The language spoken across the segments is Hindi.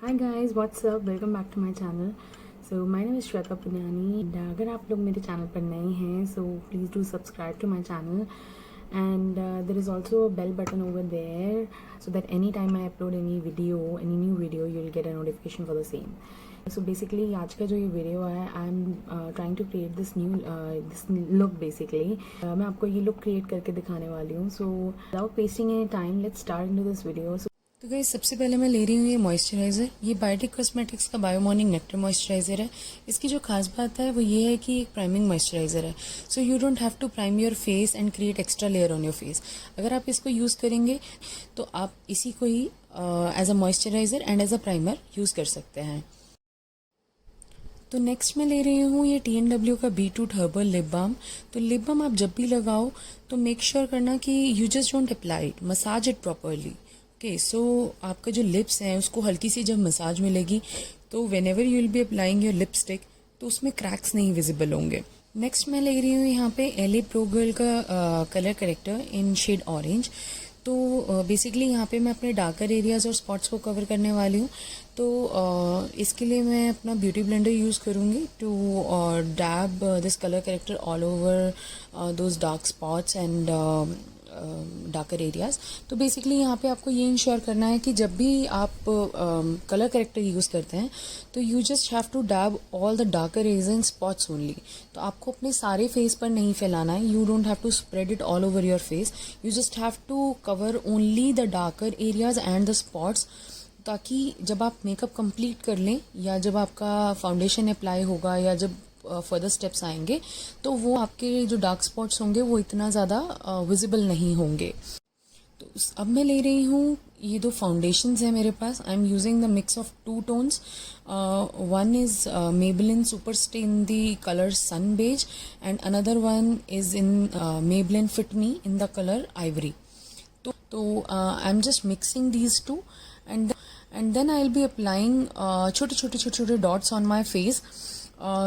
Hi guys, what's up? Welcome back to my channel. So my name is Shweta Punyani. And अगर आप लोग मेरे चैनल पर नए हैं, so please do subscribe to my channel. And there is also a bell button over there, so that anytime I upload any new video, you'll get a notification for the same. So basically आज का जो ये वीडियो है, I'm trying to create this look basically. मैं आपको ये look create करके दिखाने वाली हूँ. So without wasting any time, let's start into this video. तो गाइस सबसे पहले मैं ले रही हूँ ये मॉइस्चराइज़र। ये बायोटिक कॉस्मेटिक्स का बायो मॉर्निंग नेक्टर मॉइस्चराइज़र है। इसकी जो खास बात है वो ये है कि एक प्राइमिंग मॉइस्चराइज़र है। So you don't have to prime your face and create extra layer on your face. अगर आप इसको यूज़ करेंगे तो आप इसी को ही as a moisturiser and as a primer use कर सकते हैं। तो नेक्स्ट मैं ले रही हूँ ये TNW का B2 हर्बल लिप बाम। तो लिप बाम आप जब भी लगाओ तो मेक श्योर करना कि you just don't apply it, massage it properly. Okay, so आपका जो लिप्स हैं उसको हल्की सी जब मसाज मिलेगी तो when ever you will be applying your lipstick तो उसमें क्रैक्स नहीं विजिबल होंगे। नेक्स्ट मैं ले रही हूँ यहाँ पे LA Pro Girl का colour corrector in shade orange. तो बेसिकली यहाँ पे मैं अपने डार्कर एरियाज और स्पॉट्स को कवर करने वाली हूँ। तो इसके लिए मैं अपना ब्यूटी ब्लेंडर यूज़ करूँगी to dab this colour corrector all over those dark spots and darker areas. तो बेसिकली यहाँ पे आपको ये इंश्योर करना है कि जब भी आप कलर करेक्टर यूज़ करते हैं तो you just have to dab all the darker areas and spots only. तो आपको अपने सारे फेस पर नहीं फैलाना है, you don't have to spread it all over your face, you just have to cover only the darker areas and the spots, ताकि जब आप मेकअप कंप्लीट कर लें या जब आपका फाउंडेशन अप्लाई होगा या जब फर्दर स्टेप्स आएंगे तो वो आपके जो डार्क स्पॉट्स होंगे वो इतना ज़्यादा विजिबल नहीं होंगे। तो अब मैं ले रही हूँ ये दो फाउंडेशंस हैं मेरे पास। I am using the mix of two tones. One is Maybelline Super Stay in the color Sun Beige and another one is in Maybelline Fit Me in the color Ivory. तो I am just mixing these two and then I'll be applying छोटे dots on my face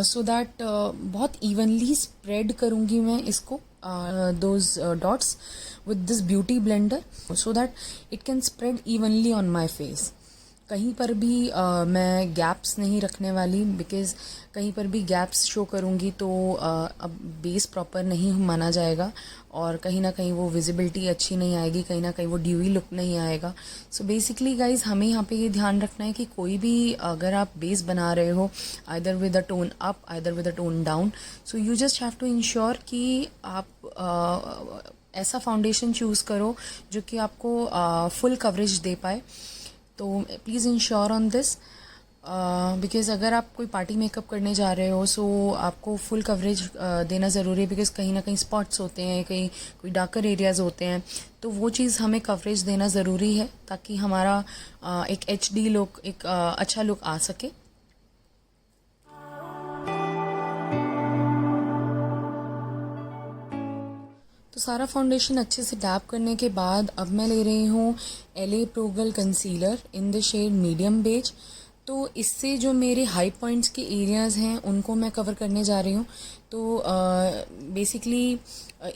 so that बहुत इवनली स्प्रेड करूँगी मैं इसको those dots with this beauty blender so that it can spread evenly on my face. कहीं पर भी मैं गैप्स नहीं रखने वाली, बिकॉज कहीं पर भी गैप्स शो करूँगी तो अब बेस प्रॉपर नहीं माना जाएगा और कहीं ना कहीं वो विजिबिलिटी अच्छी नहीं आएगी, कहीं ना कहीं वो ड्यूई लुक नहीं आएगा। सो बेसिकली गाइज हमें यहाँ पे ये ध्यान रखना है कि कोई भी अगर आप बेस बना रहे हो either with a tone up either with a tone down, so you just have to ensure कि आप ऐसा फाउंडेशन चूज़ करो जो कि आपको फुल कवरेज दे पाए। तो please ensure on this because अगर आप कोई पार्टी मेकअप करने जा रहे हो सो आपको फुल कवरेज देना ज़रूरी है, बिकॉज़ कहीं ना कहीं स्पॉट्स होते हैं, कहीं कोई डार्कर एरियाज़ होते हैं, तो वो चीज़ हमें कवरेज देना ज़रूरी है ताकि हमारा एक HD लुक, एक अच्छा लुक आ सके। तो सारा फाउंडेशन अच्छे से डैप करने के बाद अब मैं ले रही हूँ LA Pro Girl concealer in the shade medium beige. तो इससे जो मेरे हाई पॉइंट्स के एरियाज़ हैं उनको मैं कवर करने जा रही हूँ। तो बेसिकली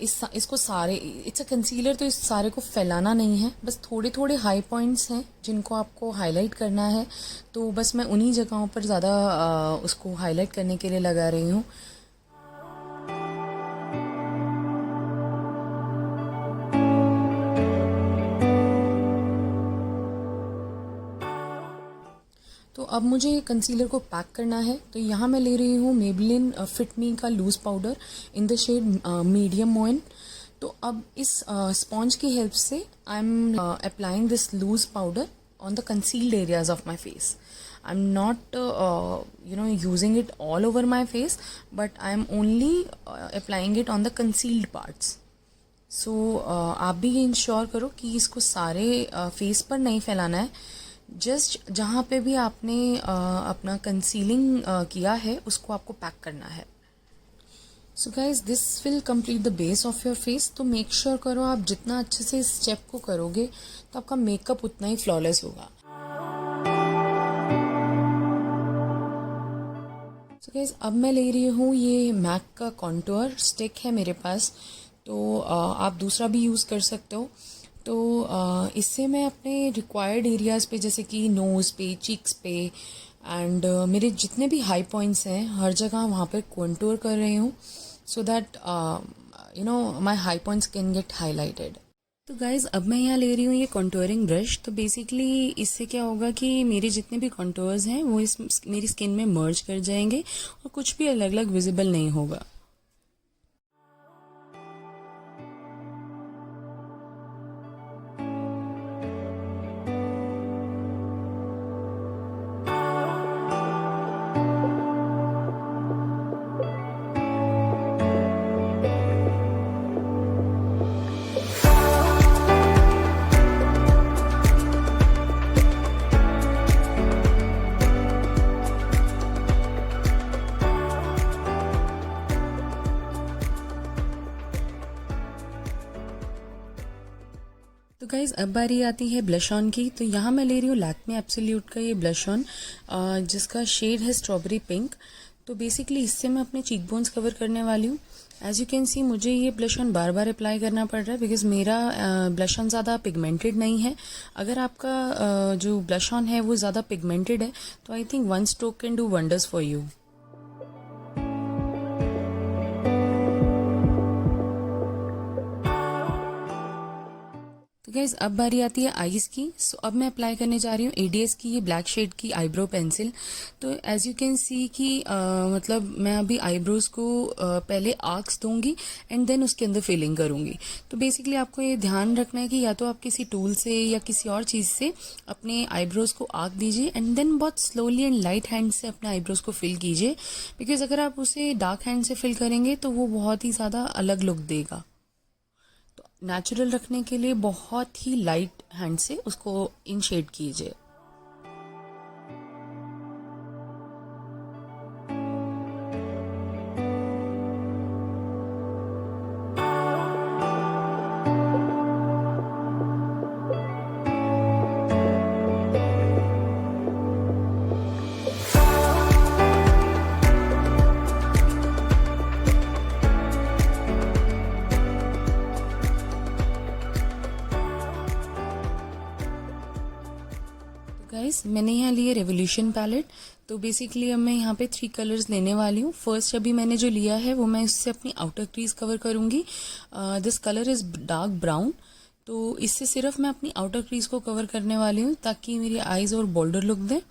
इसको सारे इट्स अ कंसीलर, तो इस सारे को फैलाना नहीं है, बस थोड़े थोड़े हाई पॉइंट्स हैं जिनको आपको हाईलाइट करना है। तो बस मैं उन्हीं जगहों पर ज़्यादा उसको हाईलाइट करने के लिए लगा रही हूँ। तो अब मुझे कंसीलर को पैक करना है। तो यहाँ मैं ले रही हूँ Maybelline Fit Me का loose powder in the shade medium मोइन। तो अब इस स्पॉन्ज की हेल्प से I am applying this loose powder on the concealed areas of my face. I am not using it all over my face, but I am only applying it on the concealed parts. So आप भी ये इंश्योर करो कि इसको सारे फेस पर नहीं फैलाना है, जस्ट जहाँ पे भी आपने अपना कंसीलिंग किया है उसको आपको पैक करना है। So guys this will complete the base of your face. तो मेक श्योर करो आप जितना अच्छे से इस स्टेप को करोगे तो आपका मेकअप उतना ही फ्लॉलेस होगा। सो गाइज अब मैं ले रही हूँ ये मैक का कॉन्टूर स्टिक है मेरे पास। तो आप दूसरा भी यूज़ कर सकते हो। तो इससे मैं अपने रिक्वायर्ड एरियाज़ पे जैसे कि नोज़ पे, चीक्स पे एंड मेरे जितने भी हाई पॉइंट्स हैं हर जगह वहाँ पर कंटूर कर रही हूँ so that my high points can get highlighted. तो गाइज़ अब मैं यहाँ ले रही हूँ ये कॉन्टोरिंग ब्रश। तो बेसिकली इससे क्या होगा कि मेरे जितने भी कॉन्टोर्स हैं वो इस मेरी स्किन में मर्ज कर जाएंगे और कुछ भी अलग अलग विजिबल नहीं होगा। तो गाइज़ अब बारी आती है ब्लश ऑन की। तो यहाँ मैं ले रही हूँ लैक्मे एब्सोल्यूट का ये ब्लश ऑन जिसका शेड है स्ट्रॉबेरी पिंक। तो बेसिकली इससे मैं अपने चीक बोन्स कवर करने वाली हूँ। एज यू कैन सी मुझे ये blush on bar bar apply करना पड़ रहा है बिकॉज मेरा ब्लश ऑन ज़्यादा पिगमेंटेड नहीं है। अगर आपका जो ब्लश ऑन है वो ज़्यादा पिगमेंटेड है तो I think one stroke can do wonders for you. तो गाइज अब बारी आती है आईज की। सो अब मैं अप्लाई करने जा रही हूँ एडीएस की ये ब्लैक शेड की आईब्रो पेंसिल। तो एज यू कैन सी कि मतलब मैं अभी आईब्रोज को पहले आर्क्स दूंगी एंड देन उसके अंदर फिलिंग करूंगी। तो बेसिकली आपको ये ध्यान रखना है कि या तो आप किसी टूल से या किसी और चीज़ से अपने आईब्रोज को आर्क दीजिए एंड देन बहुत स्लोली एंड लाइट हैंड से अपने आईब्रोज को फिल कीजिए बिकॉज अगर आप उसे डार्क हैंड से फिल करेंगे तो वो बहुत ही ज़्यादा अलग लुक देगा। नेचुरल रखने के लिए बहुत ही लाइट हैंड से उसको इन शेड कीजिए। गाइस मैंने यहाँ लिए रेवोल्यूशन पैलेट। तो बेसिकली अब मैं यहाँ पे 3 कलर्स लेने वाली हूँ। फर्स्ट अभी मैंने जो लिया है वो मैं इससे अपनी आउटर क्रीज कवर करूँगी। This colour is dark brown. तो इससे सिर्फ मैं अपनी आउटर क्रीज को कवर करने वाली हूँ ताकि मेरी आईज और बोल्डर लुक दे।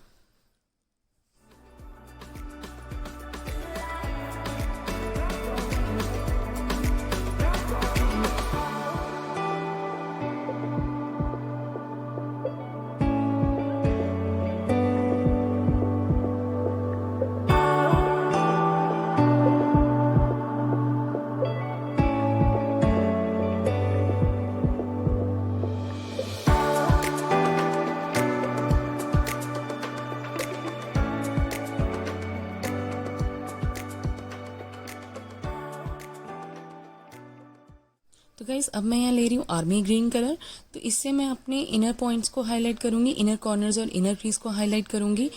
तो गाइस अब मैं यहाँ ले रही हूँ आर्मी ग्रीन कलर। तो इससे मैं अपने इनर पॉइंट्स को हाईलाइट करूंगी, इनर कॉर्नर्स और इनर क्रीज को हाईलाइट करूंगी।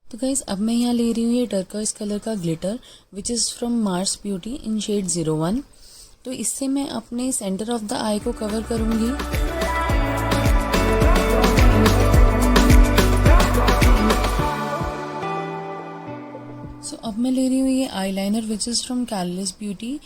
तो गाइज अब मैं यहाँ ले रही हूँ ये टर्कोइज कलर का glitter which is from Mars Beauty in shade 01। तो इससे मैं अपने सेंटर ऑफ द आई को कवर करूँगी। सो अब मैं ले रही हूँ ये eyeliner which is from callus beauty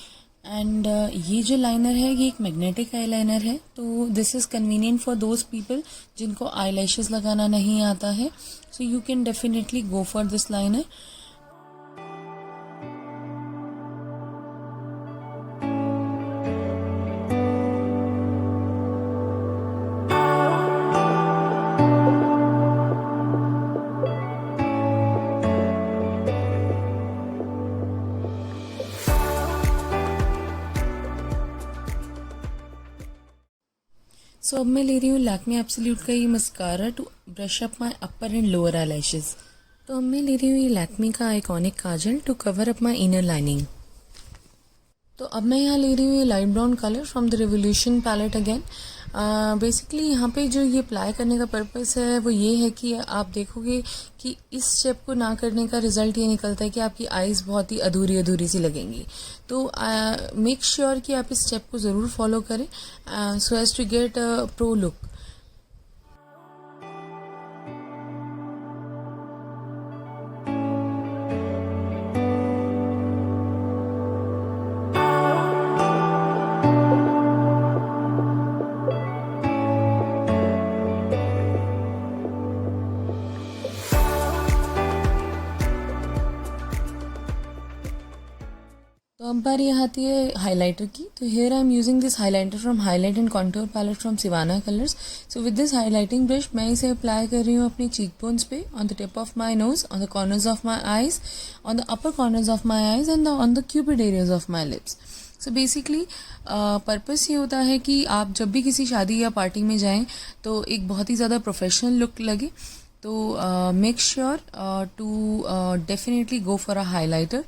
and ये जो लाइनर है ये एक मैग्नेटिक आई लाइनर है। तो this is convenient for those people जिनको आई लैशेज़ लगाना नहीं आता है। So you can definitely go for this liner. So अब मैं ले रही हूँ लैक्मे एब्सोल्यूट का ये mascara to brush up my upper and lower eye lashes. तो अब मैं ले रही हूँ ये लैक्मे का iconic kajal to cover up my inner lining. तो अब मैं यहाँ ले रही हूँ ये light brown colour from the Revolution palette again. Basically यहाँ पे जो ये अप्लाई करने का पर्पस है वो ये है कि आप देखोगे कि इस स्टेप को ना करने का रिजल्ट ये निकलता है कि आपकी आईज बहुत ही अधूरी अधूरी सी लगेंगी। तो मेक श्योर कि आप इस स्टेप को ज़रूर फॉलो करें so as to get a pro look. तो अब बारी आती है हाइलाइटर की। तो here I am using this highlighter from highlight and contour palette from Sivanna Colors. So with this highlighting brush मैं इसे अप्लाई कर रही हूँ अपनी चीक बोन्स पे, on the tip of my nose, on the corners of my eyes, on the upper corners of my eyes and on the Cupid areas of my lips. So basically purpose ये होता है कि आप जब भी किसी शादी या पार्टी में जाएं तो एक बहुत ही ज़्यादा प्रोफेशनल लुक लगे। तो make sure to definitely go for a highlighter.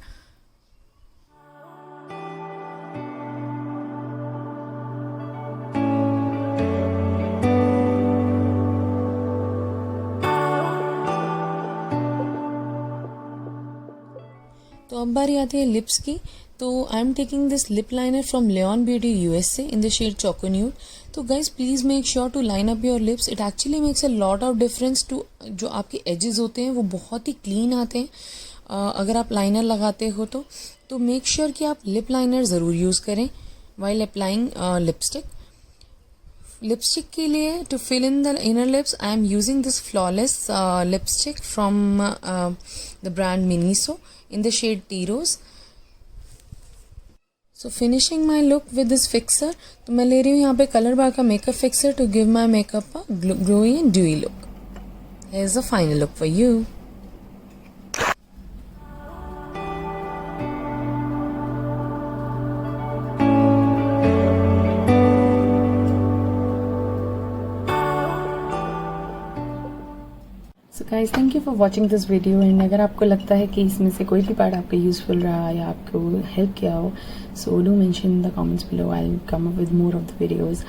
तो अब बारी आती है लिप्स की। तो I am taking this lip liner from Leon beauty USA in the shade choco nude. तो guys please make sure to line up your lips. It actually makes a lot of difference to जो आपके एजेस होते हैं वो बहुत ही क्लीन आते हैं अगर आप लाइनर लगाते हो तो मेक श्योर कि आप लिप लाइनर ज़रूर यूज़ करें वाइल अप्लाइंग लिपस्टिक। लिपस्टिक के लिए to fill in the inner lips I am using this flawless lipstick from the brand Miniso in the shade Tea Rose. So finishing my look with this fixer, तो मैं ले रही हूँ यहाँ पे कलर बार का makeup fixer to give my makeup a glowy and dewy look. Here's the final look for you. So guys thank you for watching this video. And अगर आपको लगता है कि इसमें से कोई भी पार्ट आपको यूजफुल रहा या आपको हेल्प किया हो, so do mention in the comments below. I will come up with more of the videos.